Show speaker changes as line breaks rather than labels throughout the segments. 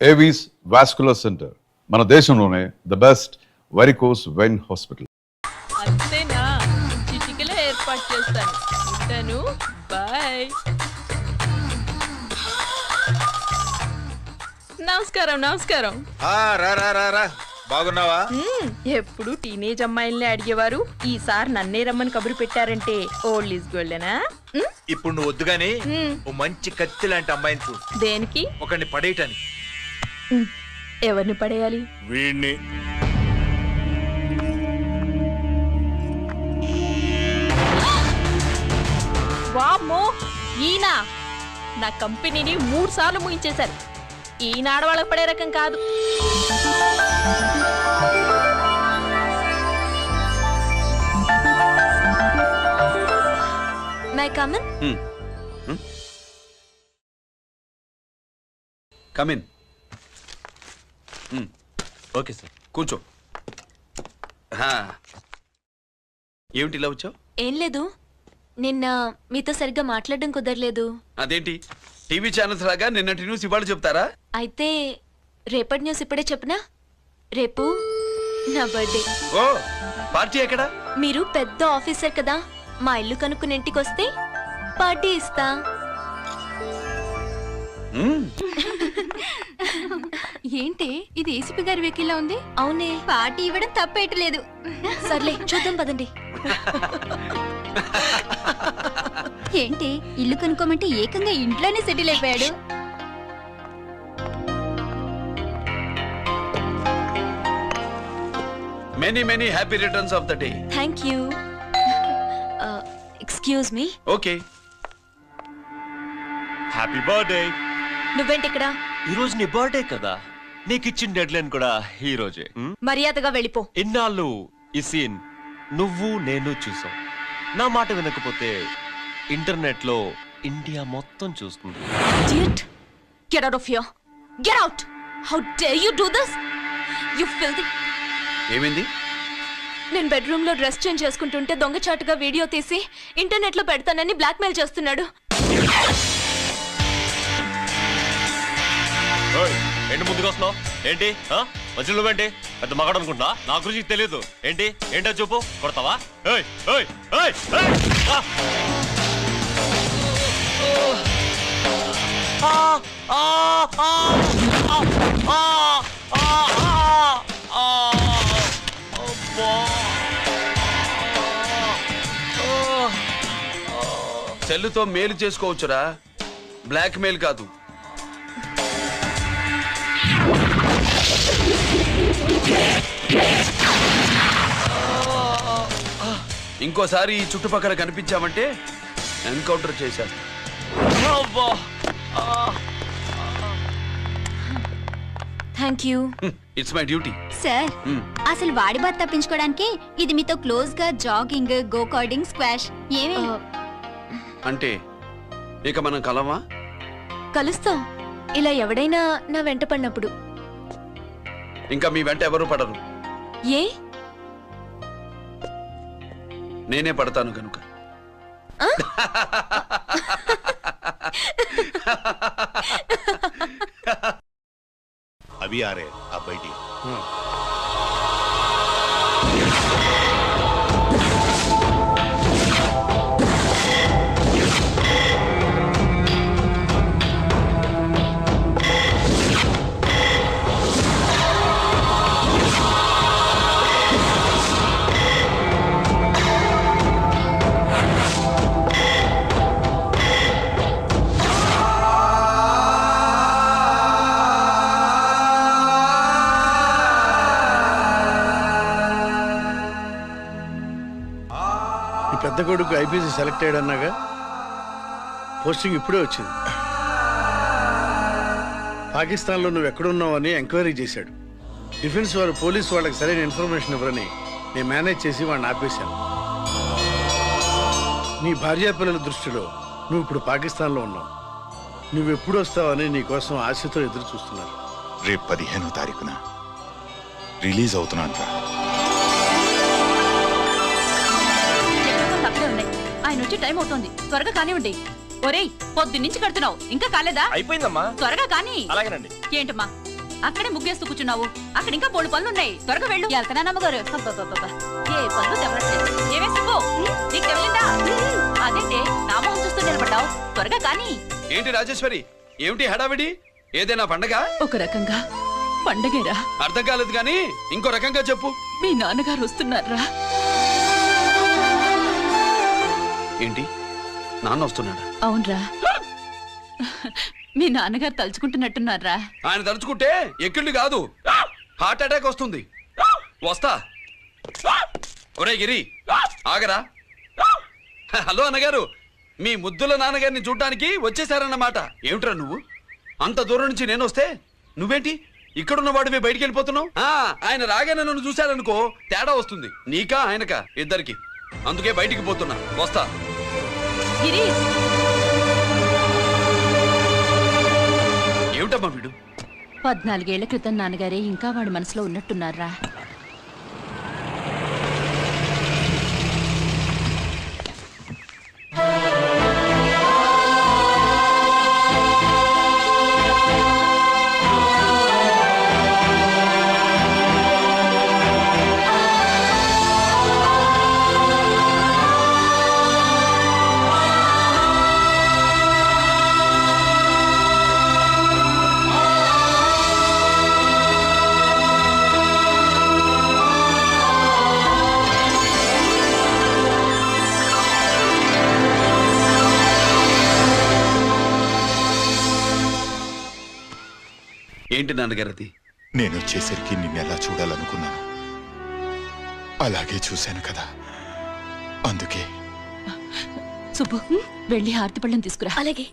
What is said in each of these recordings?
Avis vascular centre, మన దేశంలోనే the best varicose vein hospital.
అంతేనా? చిటికలో ఏర్పాటు చేస్తాను. ఉంటాను. బాయ్. నమస్కారం. నమస్కారం.
రా రా రా రా, బాగున్నావా?
ఎప్పుడు టీనేజ్ అమ్మాయిల్ని అడిగేవారు, ఈసారి నన్నే రమ్మని కబురు పెట్టారంటే ఓల్డ్ ఈజ్ గోల్డెనా?
ఇప్పుడు నువ్వు వద్దుగాని ఓ మంచి కత్తి లాంటి అమ్మాయిని చూడు.
దేనికి?
ఒకరిని పడేయటానికి.
ఎవరిని పడేయాలి?
వీణ్ణి.
వామ్మో, ఈయన నా కంపెనీని 3 సార్లు ముగించేశారు. ఈయన ఆడవాళ్ళకి పడే రకం కాదు.
May come in?
Come in. Okay sir, కూర్చో. ఏమిటి ఇలా వచ్చావు?
ఏం లేదు, నిన్న మీతో సరిగ్గా మాట్లాడడం కుదరలేదు.
అదేంటి, టీవీ ఛానల్స్ లాగా నిన్నటి న్యూస్ ఇవాళ చెప్తారా?
అయితే రేపటి న్యూస్ ఇప్పుడే చెప్పనా? రేపు నా బర్త్డే.
ఓ, పార్టీ ఎక్కడా?
మీరు పెద్ద ఆఫీసర్ కదా, మా ఇల్లు కనుక్కుని ఇంటికి వస్తే పార్టీ ఇస్తా.
ఏంటి ఇది ఏసీపీ గారి వెహికల్ ఉంది?
అవునే,
పార్టీ ఇవ్వడం తప్పేయట్లేదు.
సర్లే చూద్దాం పదండి.
ఏంటి ఇల్లు కనుక్కోమంటే ఏకంగా ఇంట్లోనే సెటిల్ అయిపోయాడు.
Many many happy returns of the day.
Thank you. Excuse me.
Okay.
Happy birthday.
నువ్వేంటి ఇక్కడ?
ఈ రోజు నీ బర్త్డే కదా, నీకు ఇచ్చిన డెడ్ లైన్ కూడా ఈ రోజే.
మర్యాదగా వెళ్ళిపో.
ఇన్నాళ్ళు ఈ సీన్ నువ్వు నేను చూసాం. నా మాట వినకపోతే ఇంటర్నెట్ లో ఇండియా మొత్తం చూస్తుంది.
Idiot! Get out of here! Get out! How dare you do this? You filthy!
ఏమైంది?
నేను బెడ్రూమ్ లో డ్రెస్ చేంజ్ చేసుకుంటుంటే దొంగచాటుగా వీడియో తీసి ఇంటర్నెట్ లో పెడతానని బ్లాక్మెయిల్ చేస్తున్నాడు.
ఏంటి ముందుకు వస్తున్నావు? ఏంటి మధ్యలో ఏంటి? పెద్ద మగాడు అనుకుంటా, నా గురించి తెలియదు. ఏంటి ఏంటో చెప్పు, కొడతావా?
సెల్లుతో మేలు చేసుకోవచ్చురా, బ్లాక్ మెయిల్ కాదు. ఇంకోసారి ఈ చుట్టుపక్కల కనిపించామంటే ఎన్కౌంటర్ చేశాను.
Thank you.
It's my duty.
Sir, అసలు వాడి బాధ తప్పించుకోవడానికి ఇది మీతో క్లోజ్ గా జాగింగ్, గో కార్డింగ్, స్క్వాష్ ఏమే?
అంటే ఇక మనం కలవా?
కలుస్తాం, ఇలా ఎవడైనా నా వెంట పడినప్పుడు.
ఇంకా మీ వెంట ఎవరు పడరు.
ఏ?
నేనే పడతాను కనుక.
అవి ఆరే ఆ బయటి.
పెద్ద కొడుకు ఐపీసీ సెలెక్ట్ అయ్యాడన్నాగా, పోస్టింగ్ ఇప్పుడే వచ్చింది. పాకిస్తాన్లో నువ్వు ఎక్కడున్నావని ఎంక్వైరీ చేశాడు. డిఫెన్స్ వారు పోలీసు వాళ్ళకి సరైన ఇన్ఫర్మేషన్ ఇవ్వరని నేను మేనేజ్ చేసి వాడిని ఆపేశాను. నీ భార్యా పిల్లల దృష్టిలో నువ్వు ఇప్పుడు పాకిస్తాన్లో ఉన్నావు. నువ్వు ఎప్పుడు వస్తావని నీ కోసం ఆశతో ఎదురు చూస్తున్నారు.
రేపు 15వ తారీఖున రిలీజ్ అవుతున్నాను.
ఆయన వచ్చి టైం అవుతోంది, త్వరగా కానివ్వండి.
ఒరేయ్ పొద్దున్నుంచి కడుతున్నావు ఇంకా కాలేదా?
అయిపోయిందమ్మా.
త్వరగా కానీ.
అలాగేనండి.
ఏంటమ్మా అక్కడే ముగ్గేస్తూ కూర్చున్నావు? అక్కడ ఇంకా బోళ్ళు పనులున్నాయి, త్వరగా వెళ్ళు. వెళ్తానమ్మగారు. అబ్బబ్బబ్బబ్బా, ఏ పనులు తెవరట్లేదు. ఏమే సుబ్బు, నీకు తెవలిందా? అదేంటే నా మొహం చూస్తూ నిలబడ్డావు, త్వరగా కానీ.
ఏంటి రాజేశ్వరి, ఏమిటి హడావిడి? ఏదైనా పండగ?
ఒక రకంగా పండగేరా.
అర్థం కాలేదు కానీ ఇంకో రకంగా చెప్పు.
మీ నాన్నగారు వస్తున్నారా?
ఏంటి, నాన్న వస్తున్నాడా?
అవునరా, మీ నాన్నగారు తలుచుకుంటున్నట్టున్నారా?
ఆయన తలుచుకుంటే ఎక్కిళ్ళు కాదు, హార్ట్ అటాక్ వస్తుంది. వస్తా. ఒరే గిరి, ఆగరా. హలో అన్నగారు, మీ ముద్దుల నాన్నగారిని చూడ్డానికి వచ్చేసారన్నమాట. ఏమిట్రా నువ్వు? అంత దూరం నుంచి నేను వస్తే నువ్వేంటి ఇక్కడున్న వాడివి బయటికి వెళ్ళిపోతున్నావు? ఆయన రాగానే నన్ను చూశారనుకో తేడా వస్తుంది, నీకా ఆయనకా ఇద్దరికి. అందుకే బయటికి పోతున్నా, వస్తా.
గిరీష్,
ఏమిటమ్మా వీడు?
14 ఏళ్ల క్రితం నాన్నగారే ఇంకా వాడి మనసులో ఉన్నట్టున్నారా?
ఏంటి నాన్నగారు అది?
నేను వచ్చేసరికి నిన్నెలా చూడాలనుకున్నాను అలాగే చూశాను కదా, అందుకే.
సుబ్బు, వెళ్ళి హారతి పళ్ళని తీసుకురా.
అలాగే.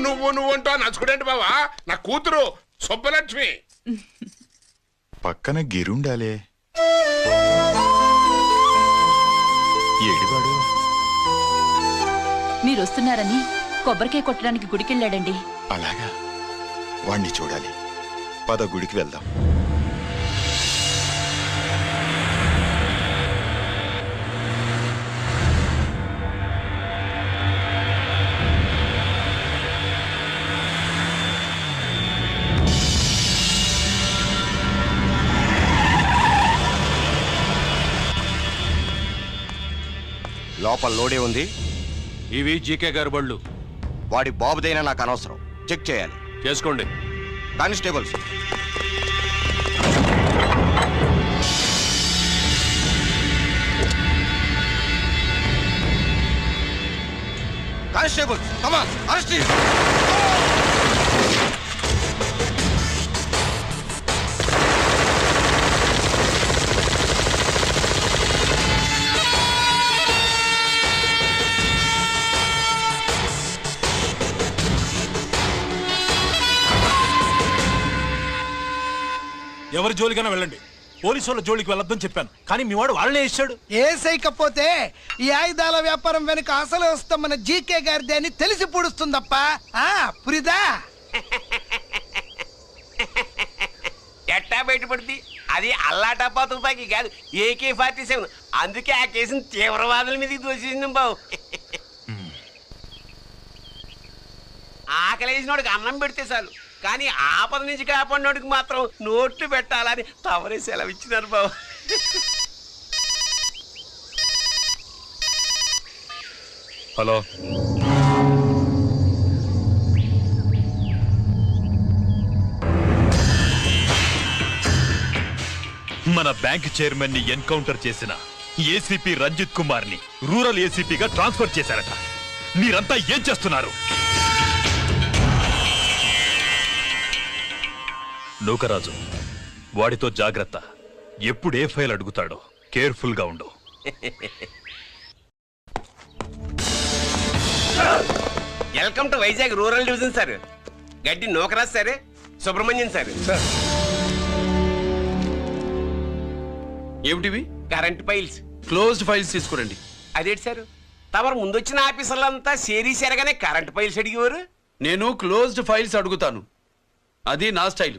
నువ్వు అంటూ నచ్చుకునేంటి బావా? నా కూతురు సుబ్బలక్ష్మి.
పక్కన గిరుండాలే. ఏడివాడు?
మీరు వస్తున్నారని కొబ్బరికాయ కొట్టడానికి గుడికెళ్ళాడండి.
అలాగా, వాణ్ణి చూడాలి. పద గుడికి వెళ్దాం.
లోపల లోడే ఉంది.
ఇవి జీకే గారి బళ్ళు.
వాడి బాబుదైనా నాకు అనవసరం, చెక్ చేయాలి.
చేసుకోండి.
Constables, constables, come on, arrest him.
ఎవరి జోలికైనా వెళ్ళండి, పోలీసు వాళ్ళ జోలికి వెళ్ళొద్దని చెప్పాను, కానీ మీ వాడు వాళ్ళనే ఇచ్చాడు.
ఏసైకపోతే ఈ ఆయుధాల వ్యాపారం వెనుక అసలు వస్తామన్న జీకే గారిది అని తెలిసి పొడుస్తుందప్ప. పురిదా
ఎట్టా బయటపడుతుంది? అది అల్లాటప్పా తుపాకీ కాదు, AK-47. అందుకే ఆ కేసుని తీవ్రవాదుల మీద దోషింది బావు. ఆకలేసినోడికి అన్నం పెడితే చాలు, కానీ ఆపద నుంచి కాపాడినోడికి మాత్రం నోట్లు పెట్టాలని తవరే సెలవు ఇచ్చినారు బాబు.
హలో,
మన బ్యాంక్ చైర్మన్ ని ఎన్కౌంటర్ చేసిన ఏసీపీ రంజిత్ కుమార్ ని రూరల్ ఏసీపీగా ట్రాన్స్ఫర్ చేశారట. మీరంతా ఏం చేస్తున్నారు? నూకరాజు, వాడితో జాగ్రత్త. ఎప్పుడు ఏ ఫైల్ అడుగుతాడో కేర్ఫుల్ గా ఉండు.
Welcome to Vizag rural division sir. Gaddi Nookaraju sir, Subrahmanyam sir.
ఏమిటివి?
Current files.
క్లోజ్డ్ ఫైల్స్ తీసుకురండి.
అదేంటి సార్, తమరు ముందొచ్చిన ఆఫీసర్లంతా సేరీసారగానే కరెంట్ ఫైల్స్ అడిగేవారు.
నేను క్లోజ్డ్ ఫైల్స్ అడుగుతాను, అది నా style.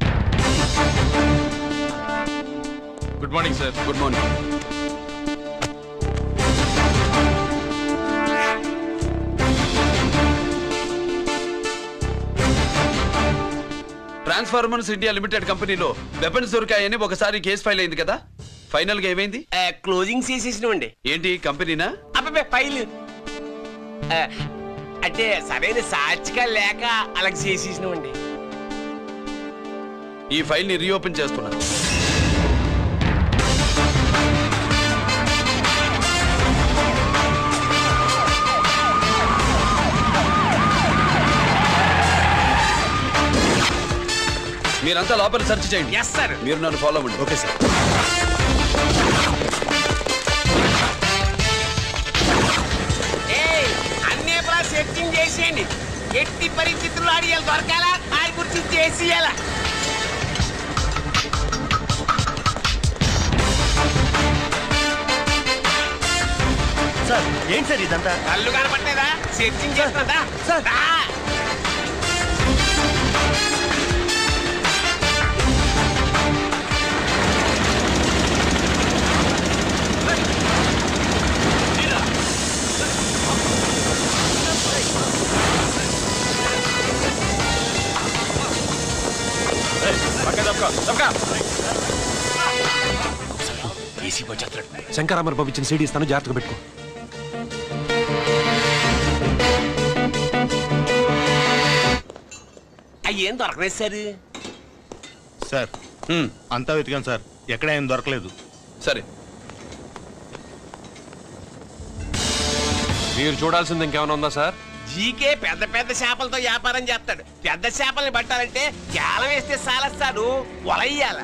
Good morning sir.
Good morning. Transformers India limited కంపెనీలో వెపన్స్ దొరికాయని ఒకసారి కేసు ఫైల్ అయింది కదా, ఫైనల్ గా ఏమైంది?
క్లోజింగ్ చేసేసినవండి.
ఏంటి కంపెనీనా?
అబ్బాయి ఫైల్ అంటే సరైన సాక్షిగా లేక అలా చేసేసినవండి.
ఈ ఫైల్ ని రీఓపెన్ చేస్తున్నా. మీరంతా లోపల సెర్చ్ చేయండి.
Yes sir.
మీరు నన్ను ఫాలో అవ్వండి.
Okay sir.
అన్నీ సెర్చింగ్ చేసేయండి. ఎట్టి పరిస్థితుల్లో ఆడియాలు దొరకాలా, ఆడి గురించి చేసేయాలా.
సార్ ఏంటి సార్ ఇదంతా?
కళ్ళు కనపట్టలేదా? Searching చేస్తున్నదా sir?
శంకరామర్ బాబు ఇచ్చిన సీడీ ఇస్తాను, జాగ్రత్తగా పెట్టుకో.
అయ్యేం దొరకలేదు సార్.
సార్ అంతా వెతికాను సార్, ఎక్కడ ఏం దొరకలేదు.
సరే,
మీరు చూడాల్సింది ఇంకేమైనా ఉందా సార్?
జీకే పెద్ద పెద్ద చేపలతో వ్యాపారం చేస్తాడు. పెద్ద చేపల్ని పట్టాలంటే కేలం వేస్తే సాలస్తాడు, వలయ్యాల.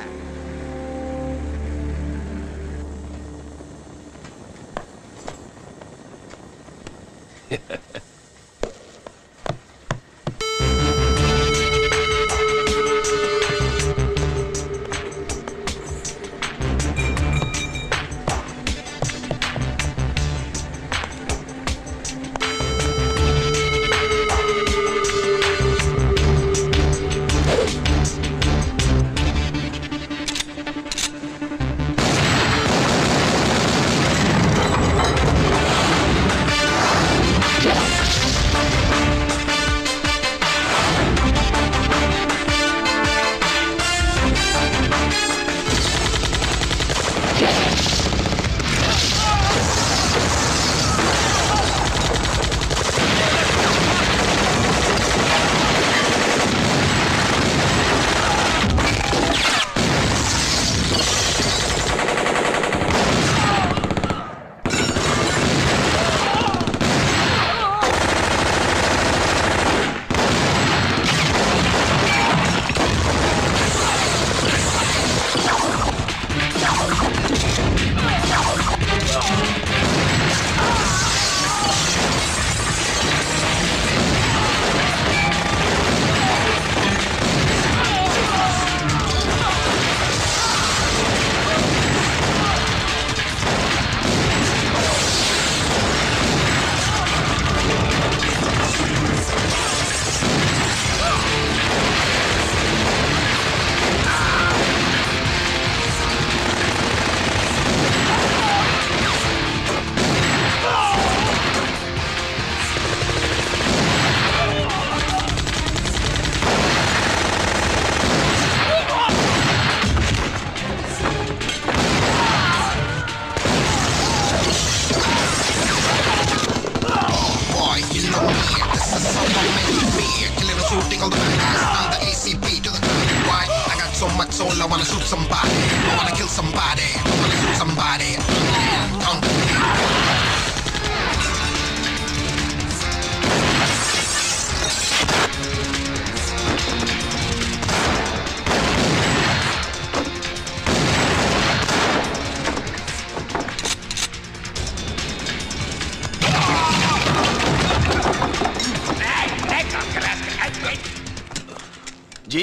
I wanna shoot somebody, I wanna kill somebody, I wanna shoot somebody.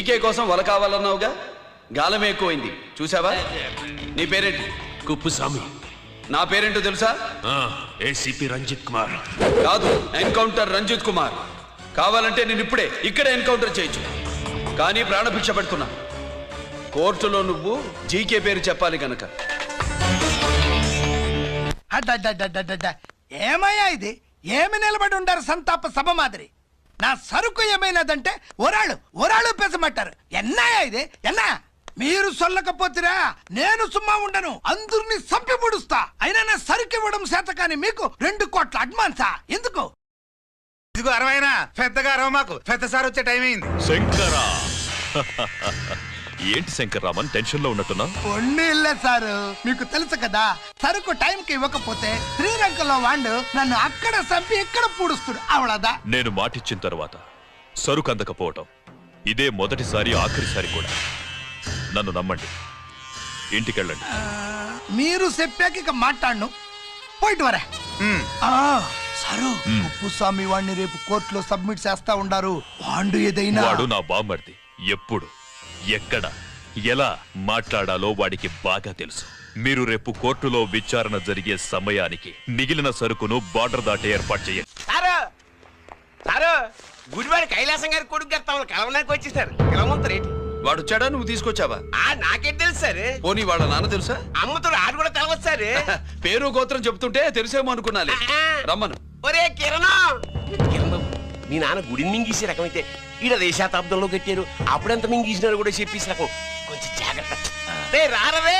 GK కోసం వల కావాలన్నావుగా, గాలమే ఎక్కువైంది చూసావా? నీ పేరేంటి?
కుప్పుస్వామి.
నా పేరేంటో తెలుసా?
ఏసీపీ రంజిత్ కుమార్.
కాదు, ఎన్కౌంటర్ రంజిత్ కుమార్. కావాలంటే నేను ఇప్పుడే ఇక్కడే ఎన్కౌంటర్ చేయొచ్చు, కానీ ప్రాణభిక్ష పెడుతున్నా. కోర్టులో నువ్వు జీకే పేరు చెప్పాలి గనక.
ఏమయ్యా ఇది? ఏమి నిలబడి ఉండారు సంతాప సభ మాదిరి? నా సరుకు ఏమైనదంటే ఒరాళ్ళు పెసమంటారు. ఎన్నాయా ఇది? ఎన్నా మీరు సొల్లకపోతిరా నేను సుమ్మా ఉండను, అందరిని సంపి ముడుస్తా. అయినా నా సరుకు ఇవ్వడం చేత కానీ మీకు 2 కోట్ల అడ్వాన్సా? ఎందుకు?
ఇదిగో 60 పెద్దగా అరవ, మాకు పెద్ద సార్ వచ్చే టైం అయింది.
శంకరా ఏంటి శంకర్రామన్ టెన్షన్ లో ఉన్నట్టున్నా?
ఇల్లే సారు, మీకు తెలుసు కదా, సరుకు టైంకి ఇవ్వకపోతే శ్రీలంకలో వాడు నన్ను అక్కడ చంపి ఇక్కడ పూడుస్తుడు. అవడదా?
నేను మాటిచ్చిన తర్వాత సరుకు అందకపోవటం ఇదే మొదటిసారి, ఆఖరిసారి కూడా. నన్ను నమ్మండి, ఇంటికెళ్ళండి.
మీరు చెప్పాక ఇక మాట్లాడను. పోయిట్ వరే. సారు, కుప్పుస్వామి వాడిని రేపు కోర్టులో సబ్మిట్ చేస్తా ఉండారు. వాడు ఏదైనా
వాడు నా బామ్మర్ది. ఎప్పుడు, ఎక్కడ, ఎలా మాట్లాడాలో వాడికి బాగా తెలుసు. మీరు రేపు కోర్టులో విచారణ జరిగే సమయానికి మిగిలిన సరుకును బార్డర్ దాటి ఏర్పాటు చేయండి.
సారు, గుడివాడ కైలాసం గారి కొడుకు గారు తమను కలవడానికి వచ్చేసారు. కలవమంటారేంటి?
వాడు వచ్చాడా, నువ్వు తీసుకొచ్చావా?
నాకేం తెలుసు సార్.
పోనీ వాళ్ళ నాన్న తెలుసా?
అమ్మతుడు ఆడు కూడా తెలవచ్చు సార్.
పేరు గోత్రం చెప్తుంటే తెలిసేమో అనుకున్నాలే. రమ్మను.
ఒరే కిరణ్ బాబు, మీ నాన్న గుడిని మింగేసే రకమైతే ఈడ దేశాతాబ్దంలో కట్టారు. అప్పుడెంత మింగేసినారు కూడా చెప్పేసి రకం. కొంచెం జాగ్రత్త. రారవే.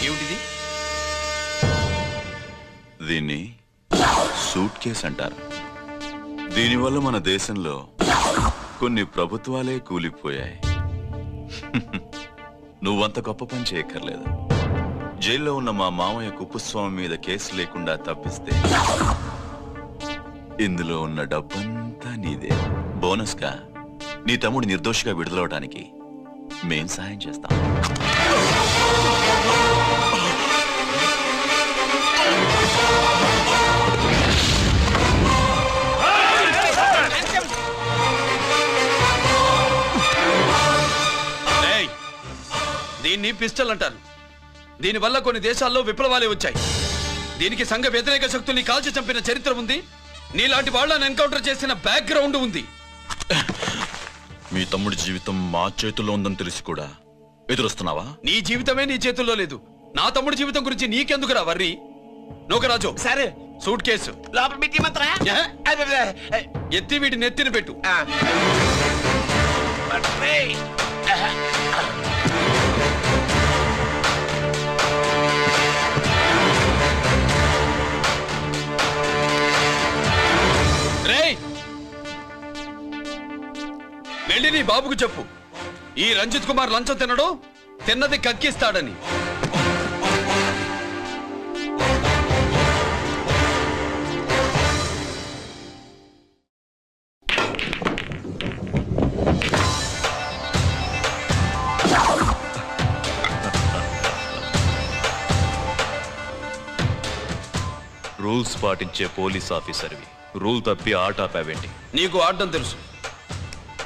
ఏమిటిది?
దీన్ని సూట్ కేస్ అంటారు. దీనివల్ల మన దేశంలో కొన్ని ప్రభుత్వాలే కూలిపోయాయి. నువ్వంత గొప్ప పని చేయక్కర్లేదు. జైల్లో ఉన్న మా మామయ్య కుప్పుస్వామి మీద కేసు లేకుండా తప్పిస్తే ఇందులో ఉన్న డబ్బంతా నీదే. బోనస్గా నీ తమ్ముడు నిర్దోషిగా విడుదలవడానికి మేం సహాయం చేస్తాం.
దీన్ని పిస్టల్ అంటారు. దీనివల్ల కొన్ని దేశాల్లో విప్లవాలే వచ్చాయి. దీనికి సంఘ వ్యతిరేక శక్తుల్ని కాల్చి చంపిన చరిత్ర ఉంది. నీలాంటి వాళ్ళని ఎన్కౌంటర్ చేసిన బ్యాక్గ్రౌండ్ ఉంది.
మీ తమ్ముడి జీవితం మా చేతుల్లో ఉందని తెలిసి కూడా ఎదురొస్తున్నావా?
నీ జీవితమే నీ చేతుల్లో లేదు. నా తమ్ముడి జీవితం గురించి నీకెందుకురా వర్రి? నోకరాజు,
సరే
సూట్ కేసు
లోపల పెట్టి మాత్రా
ఎత్తి వీటి నెత్తిన పెట్టు. వెళ్ళి నీ బాబుకు చెప్పు, ఈ రంజిత్ కుమార్ లంచం తినడు, తిన్నది కక్కిస్తాడని.
రూల్స్ పాటించే పోలీస్ ఆఫీసర్వి రూల్ తప్పి ఆట ఆపావేంటి?
నీకు ఆడడం తెలుసు,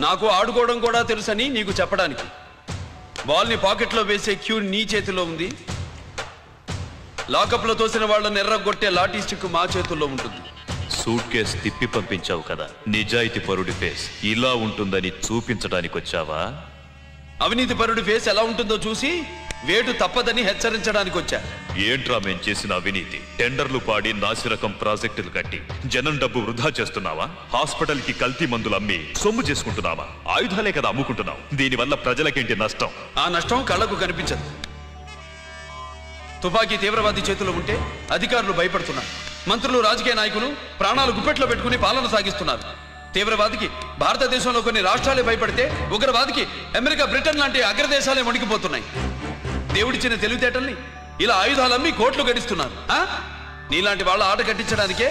నాకు ఆడుకోవడం కూడా తెలుసని నీకు చెప్పడానికి. బాల్ని పాకెట్లో వేసే క్యూ నీ చేతిలో ఉంది. లాకప్లో తోసిన వాళ్ళని ఎర్రగొట్టే లాఠీ స్టిక్ మా చేతుల్లో ఉంటుంది.
సూట్ కేసు తిప్పి పంపించావు కదా, నిజాయితీ పరుడి ఫేస్ ఇలా ఉంటుందని చూపించడానికి వచ్చావా?
అవినీతి పరుడి ఫేస్ ఎలా ఉంటుందో చూసి వేటు తప్పదని హెచ్చరించడానికి వచ్చా.
ఏంట్రా మేం చేసిన అవినీతి? టెండర్లు పాడి నాసిరకం ప్రాజెక్టులు కట్టి జనం డబ్బు వృధా చేస్తున్నావా? హాస్పిటల్ కి కల్తీ మందులు అమ్మి సొమ్ము చేసుకుంటున్నావా? ఆయుధాలే కదా అమ్ముకుంటున్నావు. దీనివల్ల ప్రజలకేంటి నష్టం?
ఆ నష్టం కళ్ళకు కనిపించదు. తుపాకీ తీవ్రవాది చేతిలో ఉంటే అధికారులు భయపడుతున్నారు. మంత్రులు, రాజకీయ నాయకులు ప్రాణాలు గుప్పెట్లో పెట్టుకుని పాలన సాగిస్తున్నారు. తీవ్రవాదికి భారతదేశంలో కొన్ని రాష్ట్రాలే భయపడితే ఉగ్రవాదికి అమెరికా, బ్రిటన్ లాంటి అగ్రదేశాలే వణికిపోతున్నాయి. దేవుడిచ్చిన తెలివితేటల్ని ఇలా ఆయుధాలమ్మి కోట్లు గడిస్తున్నారు. నీలాంటి వాళ్ళ ఆట కట్టించడానికే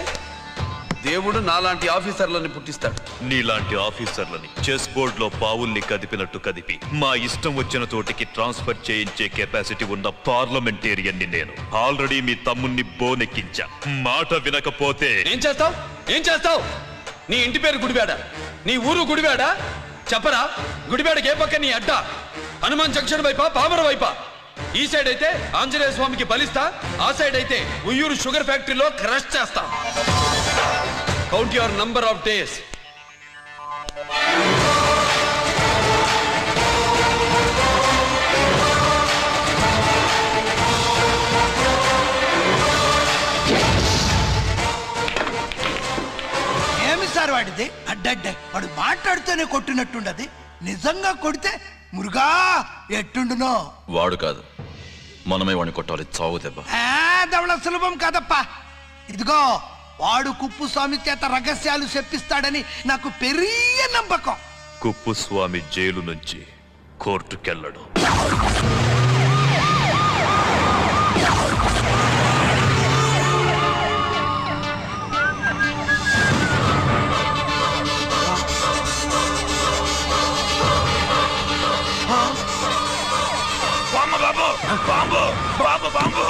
దేవుడు నాలాంటి ఆఫీసర్లని పుట్టిస్తాడు.
నీలాంటి ఆఫీసర్లని చెస్ బోర్డ్ లో పావుల్ని కదిపినట్టు కదిపి మా ఇష్టం వచ్చిన చోటికి ట్రాన్స్ఫర్ చేయించే కెపాసిటీ ఉన్న పార్లమెంటేరియన్ని నేను. ఆల్రెడీ మీ తమ్ముణ్ణి బోనెక్కించా. మాట వినకపోతే
ఏం చేస్తావు? ఏం చేస్తావు? నీ ఇంటి పేరు గుడివాడ, నీ ఊరు గుడివాడ. చెప్పరా, గుడివాడకి ఏ పక్క నీ అడ్డ? హనుమాన్ జంక్షన్ వైపా, పామర వైపా? ఈ సైడ్ అయితే ఆంజనేయ స్వామికి బలిస్తా, ఆ సైడ్ అయితే ఉయ్యూరు షుగర్ ఫ్యాక్టరీలో క్రష్ చేస్తా. Count your number of days.
ఏమి సార్ వాడిది? అడ్డడ్డే వాడు మాట్లాడుతూనే కొట్టినట్టుండది. నిజంగా కొడితే మురుగా ఎట్టుండునో.
వాడు కాదు, మనమే వాడిని కొట్టాలి. చావు దెబ్బ.
దవళ సులభం కాదప్పా. ఇదిగో వాడు కుప్పుస్వామి చేత రహస్యాలు చెప్పిస్తాడని నాకు పెరియ నమ్మకం.
కుప్పుస్వామి జైలు నుంచి కోర్టుకెళ్ళడు.
Bomb bomb bomb.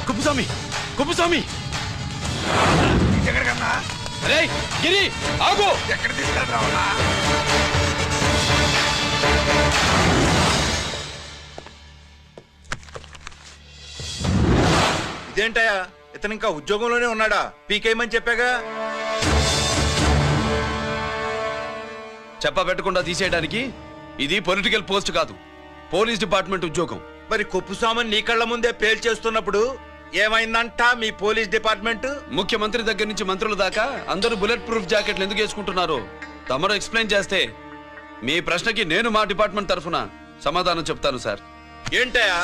Kuppuswamy, Kuppuswamy.
ఎక్కడికన్నా?
అరే గిరి ఆగు.
ఎక్కడ తీసుకెళ్తావా?
ఇదేంటయ్యా, ఇతను ఇంకా ఉద్యోగంలోనే ఉన్నాడా? పీకేయమని చెప్పాగా.
చెప్ప పెట్టకుండా తీసేయడానికి ఇది పొలిటికల్ పోస్ట్ కాదు, పోలీస్ డిపార్ట్మెంట్ ఉద్యోగం.
మరి కుప్పుస్వామిని నీ కళ్ళ ముందే పేల్చేస్తున్నప్పుడు ఏమైందంట మీ పోలీస్ డిపార్ట్మెంట్?
ముఖ్యమంత్రి దగ్గర నుంచి మంత్రుల దాకా అందరూ బుల్లెట్ ప్రూఫ్ జాకెట్లు ఎందుకు వేసుకుంటున్నారు తమరు ఎక్స్ప్లెయిన్ చేస్తే మీ ప్రశ్నకి నేను మా డిపార్ట్మెంట్ తరఫున సమాధానం చెప్తాను సార్.
ఏంటయ్యా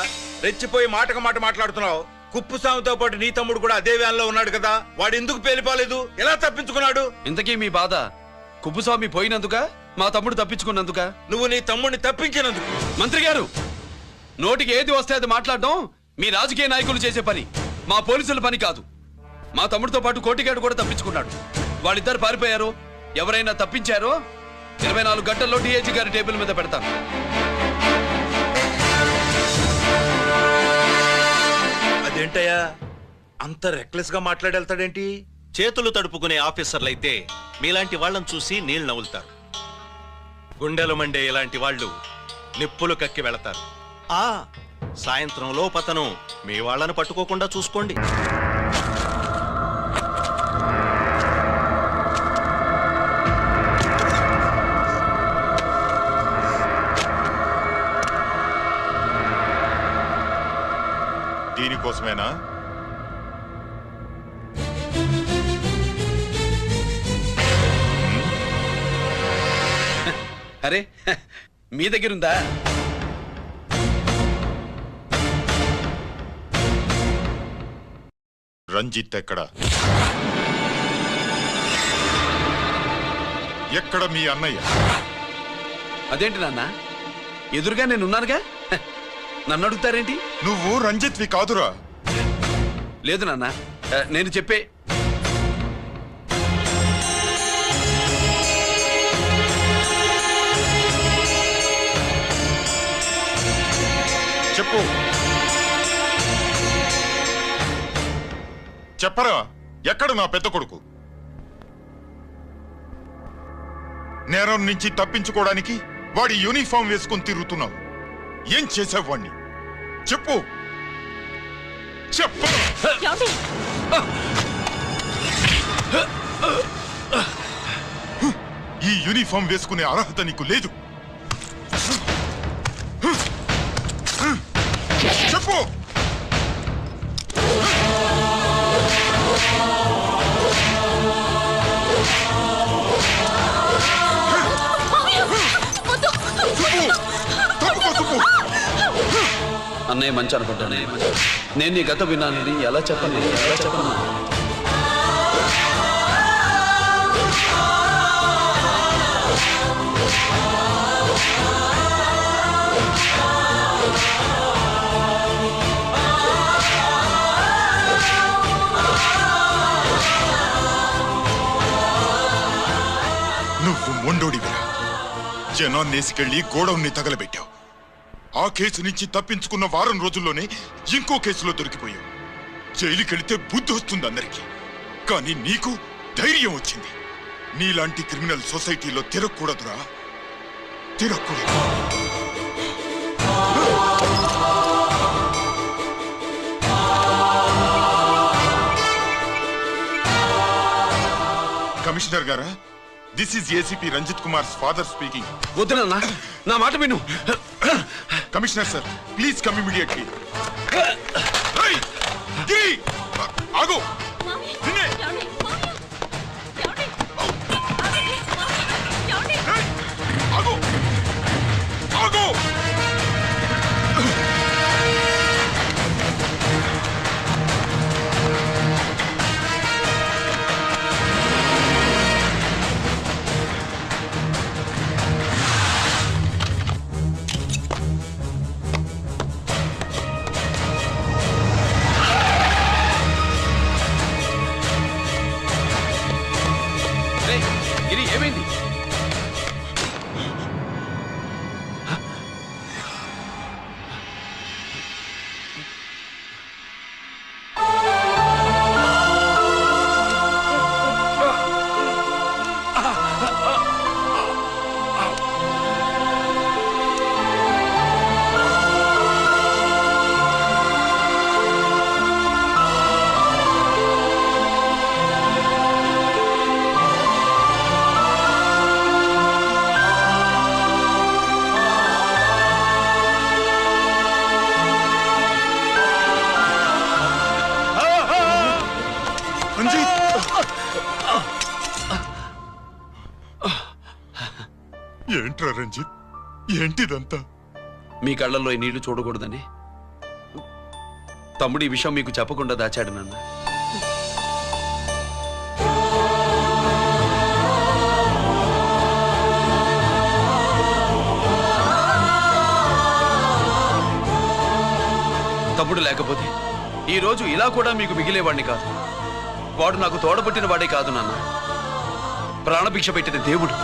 రెచ్చిపోయి మాటకు మాట మాట్లాడుతున్నావు? కుప్పుస్వామితో పాటు నీ తమ్ముడు కూడా అదే వ్యాన్లో ఉన్నాడు కదా, వాడు ఎందుకు పేలిపోలేదు? ఎలా తప్పించుకున్నాడు?
ఇంతకీ మీ బాధ కుప్పుస్వామి పోయినందుక, మా తమ్ముడు తప్పించుకున్నందుక?
నువ్వు నీ తమ్ముడిని తప్పించినందుకు.
మంత్రి గారు, నోటికి ఏది వస్తే అది మాట్లాడడం మీ రాజకీయ నాయకులు చేసే పని, మా పోలీసుల పని కాదు. మా తమ్ముడితో పాటు కోటిగాడు కూడా తప్పించుకున్నాడు. వాళ్ళిద్దరు పారిపోయారు. ఎవరైనా తప్పించారో 24 గంటల్లో డిఐజీ గారి టేబుల్ మీద పెడతాను.
అదేంటయ్యా అంత రెక్లెస్ గా మాట్లాడేళ్తాడేంటి?
చేతులు తడుపుకునే ఆఫీసర్లైతే మీలాంటి వాళ్ళని చూసి నీళ్లు నవ్వులుతారు. గుండెలు మండే ఇలాంటి వాళ్ళు నిప్పులు కక్కి వెళతారు. సాయంత్రంలో పతను మీ వాళ్ళను పట్టుకోకుండా చూసుకోండి.
దీనికోసమేనా?
అరే మీ దగ్గరుందా?
రంజిత్ ఎక్కడ? ఎక్కడ మీ అన్నయ్య?
అదేంటి నాన్న, ఎదురుగా నేనున్నానుగా, నన్ను అడుగుతారేంటి?
నువ్వు రంజిత్వి కాదురా.
లేదు నాన్న, నేను చెప్పే
చెప్పు. చెప్పరా, ఎక్కడ నా పెద్ద కొడుకు? నేరం నుంచి తప్పించుకోవడానికి వాడి యూనిఫామ్ వేసుకుని తిరుగుతున్నావు. ఏం చేసావు వాణ్ణి? చెప్పు చెప్పు. ఈ యూనిఫామ్ వేసుకునే అర్హత నీకు లేదు. చెప్పు. తప్పుకో.
అన్నయ్య మంచి అనుకుంటాను. నేను నీ గత విన్నానని ఎలా చెప్పను?
నువ్వు మొండోడివిరా. జనాన్నేసికెళ్ళి గోడౌన్ని తగలబెట్టావు. ఆ కేసు నుంచి తప్పించుకున్న వారం రోజుల్లోనే ఇంకో కేసులో దొరికిపోయావు. జైలుకెళితే బుద్ధి వస్తుంది అందరికీ, కానీ నీకు ధైర్యం వచ్చింది. నీలాంటి క్రిమినల్ సొసైటీలో తిరగకూడదురా, తిరగకూడదు. కమిషనర్ గారా, this is ACP Ranjith Kumar father speaking.
వద్దునన్నా, నా మాట విను.
Commissioner sir, please come immediately. ఆగు. ఆగు. ఆగు.
గిరి, ఏమైంది?
ఏంట్రా రంజిత్, ఏంటిదంతా?
మీ కళ్ళల్లో ఈ నీళ్లు చూడకూడదని తమ్ముడు ఈ విషయం మీకు చెప్పకుండా దాచాడు నాన్న. తమ్ముడు లేకపోతే ఈ రోజు ఇలా కూడా మీకు మిగిలేవాడిని కాదు. వాడు నాకు తోడబుట్టిన వాడే కాదు నాన్న, ప్రాణభిక్ష పెట్టిన దేవుడు.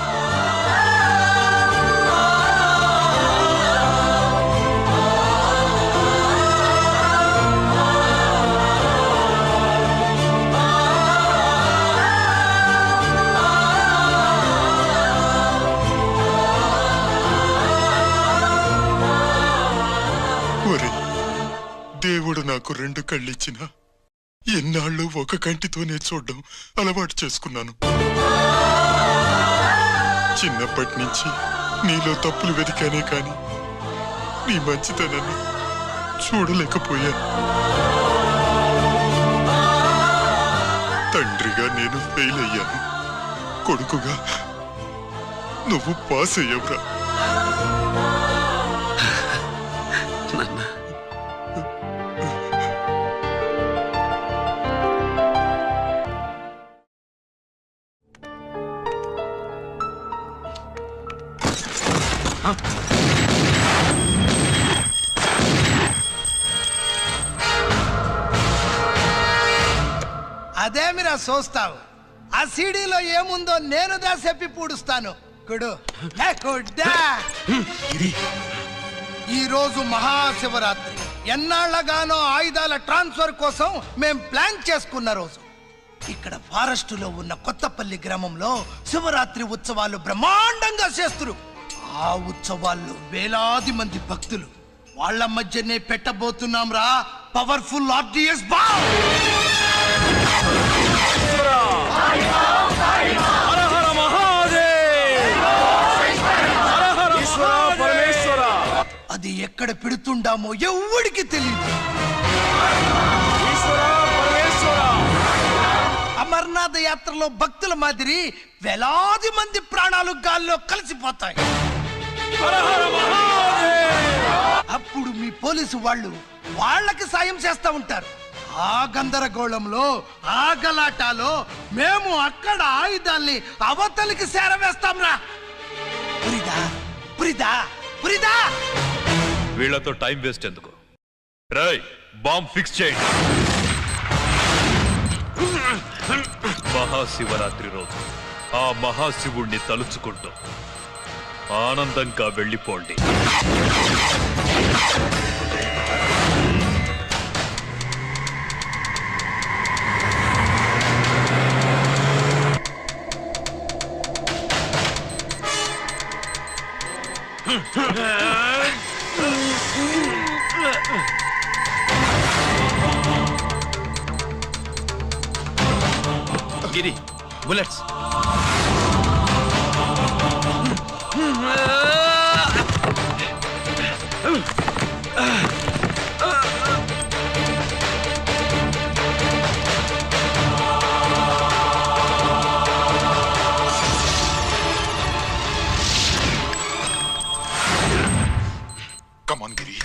దేవుడు నాకు 2 కళ్ళిచ్చినా ఎన్నాళ్ళు ఒక కంటితోనే చూడడం అలవాటు చేసుకున్నాను. చిన్నప్పటి నుంచి నీలో తప్పులు వెతికానే కాని నీ మంచితనాన్ని చూడలేకపోయాను. తండ్రిగా నేను ఫెయిల్ అయ్యాను, కొడుకుగా నువ్వు పాస్ అయ్యవురా.
అదేమిరా చూస్తావు? ఆ సీడీలో ఏముందో నేను చెప్పి పూడుస్తాను. కుడు ఈ రోజు మహాశివరాత్రి. ఎన్నాళ్లగానో ఆయుధాల ట్రాన్స్ఫర్ కోసం మేం ప్లాన్ చేసుకున్న రోజు. ఇక్కడ ఫారెస్టులో ఉన్న కొత్తపల్లి గ్రామంలో శివరాత్రి ఉత్సవాలు బ్రహ్మాండంగా చేస్తురు. ఆ ఉత్సవాల్లో వేలాది మంది భక్తులు. వాళ్ళ మధ్యనే పెట్టబోతున్నాం రా పవర్ఫుల్ ఆర్డిఎస్ బాంబ్. అది ఎక్కడ పెడుతుండామో ఎవడికి తెలియదు. అమర్నాథ్ యాత్రలో భక్తుల మాదిరి వేలాది మంది ప్రాణాలు గాల్లో కలిసిపోతాయి. అప్పుడు మీ పోలీసు వాళ్ళు వాళ్ళకి సాయం చేస్తా ఉంటారు. ఆ గందరగోళంలో ఆ గలాటాలో మేము అక్కడ ఆయుధాల్ని అవతలికి చేరవేస్తాం రా. పురిదా పురిదా పురిదా.
వీళ్లతో టైం వేస్ట్ ఎందుకు? రాయ్, బాంబ్ ఫిక్స్ చేయండి. మహాశివరాత్రి రోజు ఆ మహాశివుణ్ణి తలుచుకుంటూ ఆనందంగా వెళ్ళిపోండి.
గిరి, bullets.
Come on, Giri.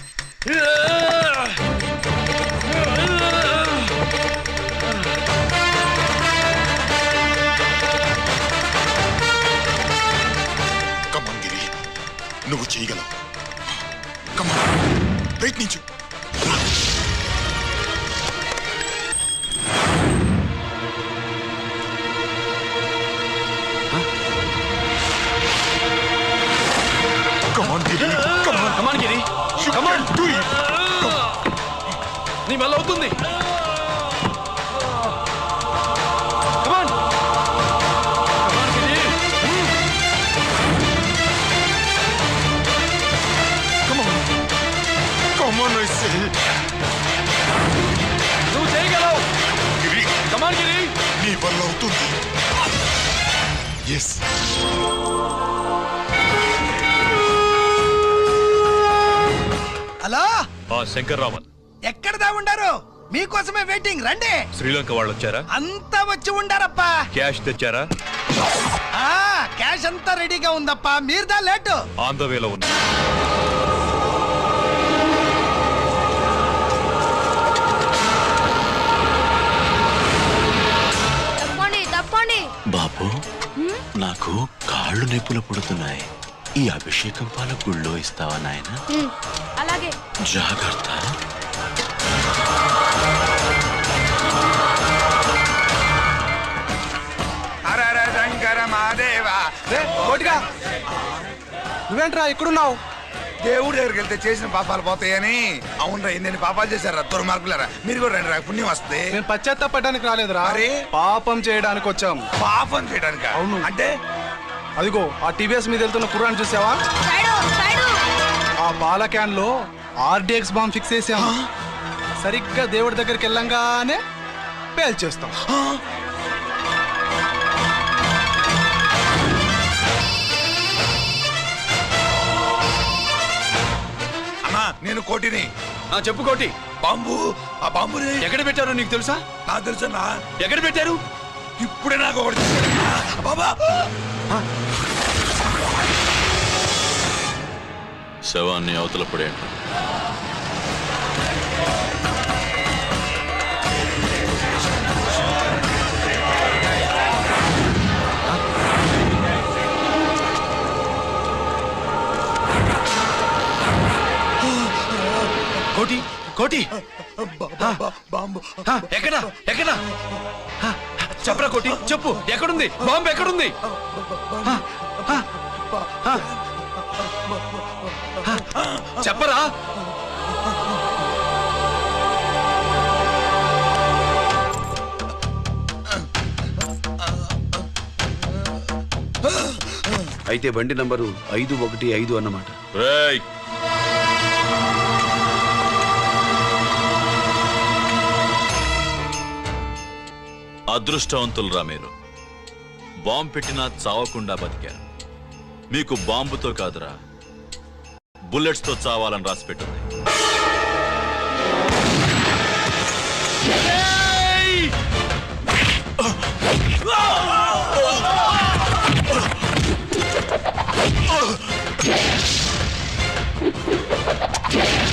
Come on, Giri. నువ్వు చేయగలవు. Come on. ప్రయత్నించు. Come on, Giri. Come on.
Come on, Giri.
You
Come on.
can do it.
నీ వల్ల అవుతుంది. Come on. Come on, Giri.
Come on. Come on, I say.
నువ్వు చేయగలవు.
Giri.
Come on, Giri.
నీ వల్ల అవుతుంది. Yes.
Hello,
ఆ శంకర్రామన్
ఎక్కడ దా ఉండారు? మీకోసమే వెయిటింగ్, రండి.
శ్రీలంక వాళ్ళు వచ్చారా?
అంతా వచ్చి ఉండారప్పా.
క్యాష్ తెచ్చారా?
క్యాష్ అంతా రెడీగా ఉందప్పా, మీరుదా లేటు.
ఆన్ ద వేలో ఉన్నా.
తప్పండి తప్పండి.
బాబు, నాకు కాళ్ళు నొప్పులు పుడుతున్నాయి. ఈ అభిషేకం పాల గుళ్ళో ఇస్తావా నాయన?
అలాగే.
జాగ్రత్త.
శంకర మాదేవా.
నువ్వేంట్రా ఇక్కడున్నావు?
దేవుడి దగ్గరికి వెళ్తే చేసిన పాపాలు పోతాయని. అవునరా, ఎన్ని పాపాలు చేశారా దుర్మార్గులారా. మీరు కూడా రండి రా, పుణ్యం వస్తే.
మేము పశ్చాత్తాపడడానికి రాలేదురా,
మరి
పాపం చేయడానికి వచ్చాం.
పాపం చేయడానికి?
అవును.
అంటే
అదిగో ఆ టీవీఎస్ మీద వెళ్తున్న కుర్రాన్ని చూసావా? ఆ పాల క్యాన్ లో ఆర్డిఎక్స్ బాంబ్ ఫిక్స్ చేసాం. సరిగ్గా దేవుడి దగ్గరికి వెళ్ళంగానే పేల్చేస్తాం.
అమ్మా, నేను కోటిని.
చెప్పు కోటి.
బాంబు, ఆ బాంబుని
ఎక్కడ పెట్టారో నీకు తెలుసా?
నాకు తెలుసా.
ఎక్కడ పెట్టారు?
ఇప్పుడే నాకు ఒకటి బాబా.
శవాన్ని అవతల పడేయండి.
కోటి, కోటి.
బాంబు
ఎక్కడ ఎక్కడ చెప్పరా కోటి, చెప్పు. ఎక్కడుంది బాంబు? ఎక్కడుంది? చెప్పరా. అయితే బండి నంబరు 515 అన్నమాట.
అదృష్టవంతులరా మీరు. బాంబు పెట్టినా చావకుండా బతికారు. మీకు బాంబుతో కాదురా, బుల్లెట్స్ తో చావాలని రాసి పెట్టింది.
Oh!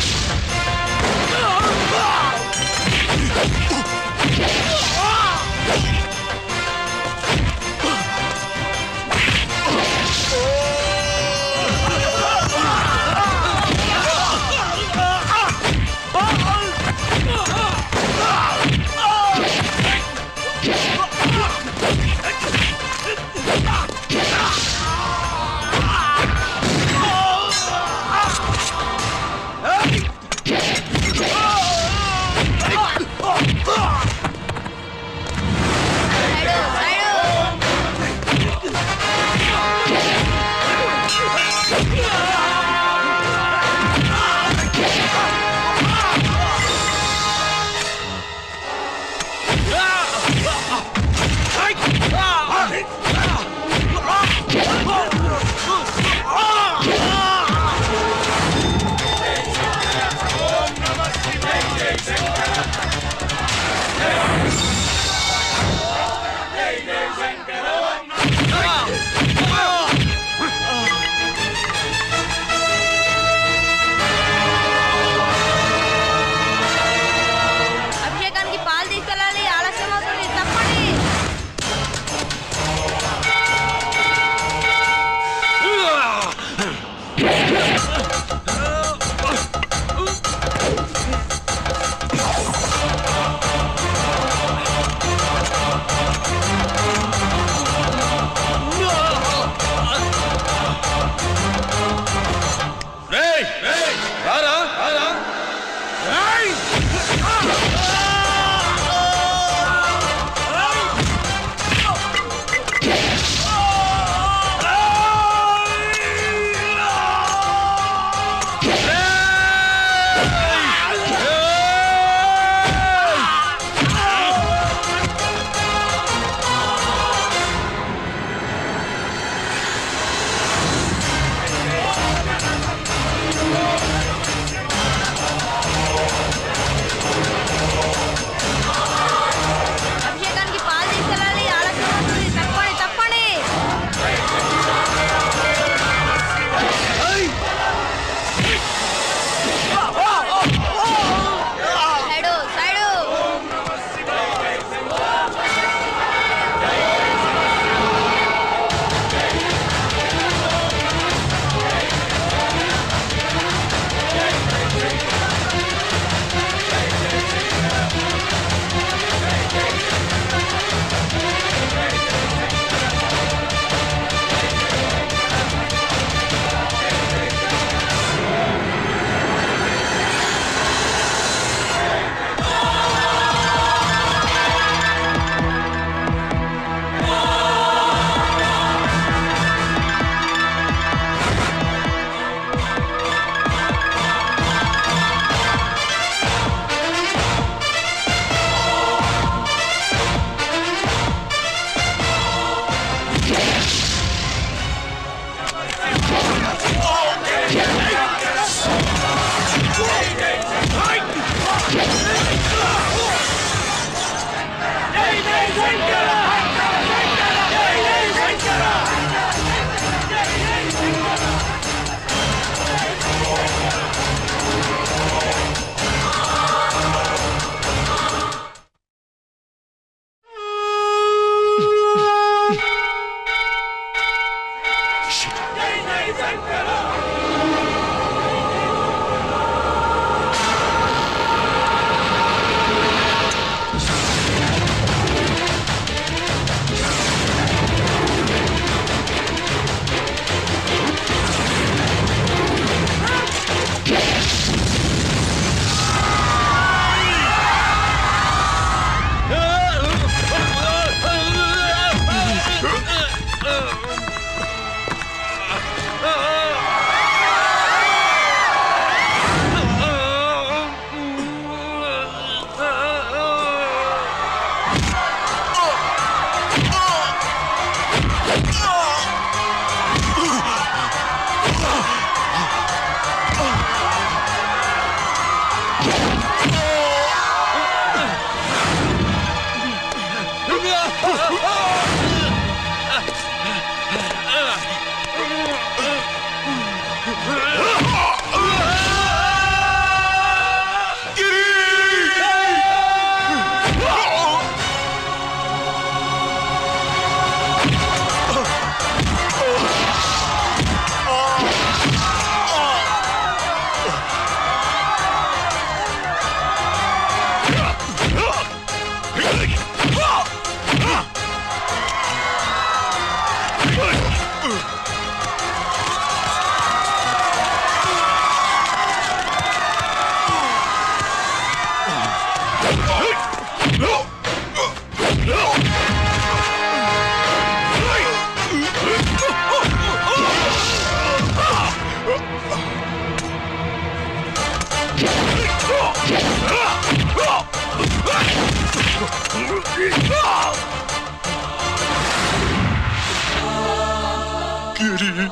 గిరి,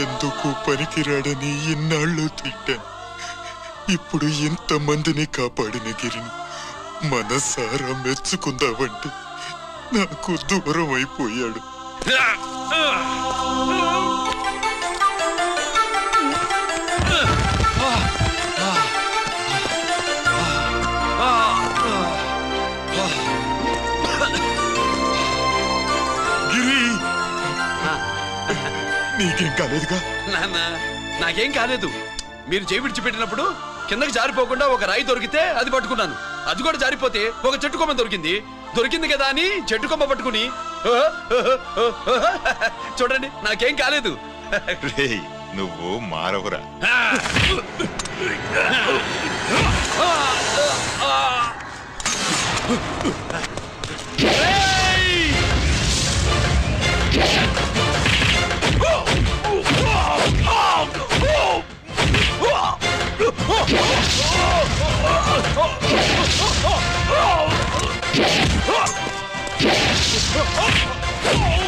ఎందుకు పనికిరాడని ఇన్నాళ్ళు తిట్టాను. ఇప్పుడు ఎంతమందిని కాపాడిన గిరిని మనసారా మెచ్చుకుందామంటే నాకు దూరం అయిపోయాడు. గిరి, నీకేం కాలేదుగా?
నాన్న, నాకేం కాలేదు. మీరు చేయి విడిచిపెట్టినప్పుడు కిందకి జారిపోకుండా ఒక రాయి దొరికితే అది పట్టుకున్నాను. అది కూడా జారిపోతే ఒక చెట్టు కొమ్మ దొరికింది కదా అని చెట్టు కొమ్మ పట్టుకుని చూడండి, నాకేం కాలేదు.
నువ్వు మారవురా.
Oh!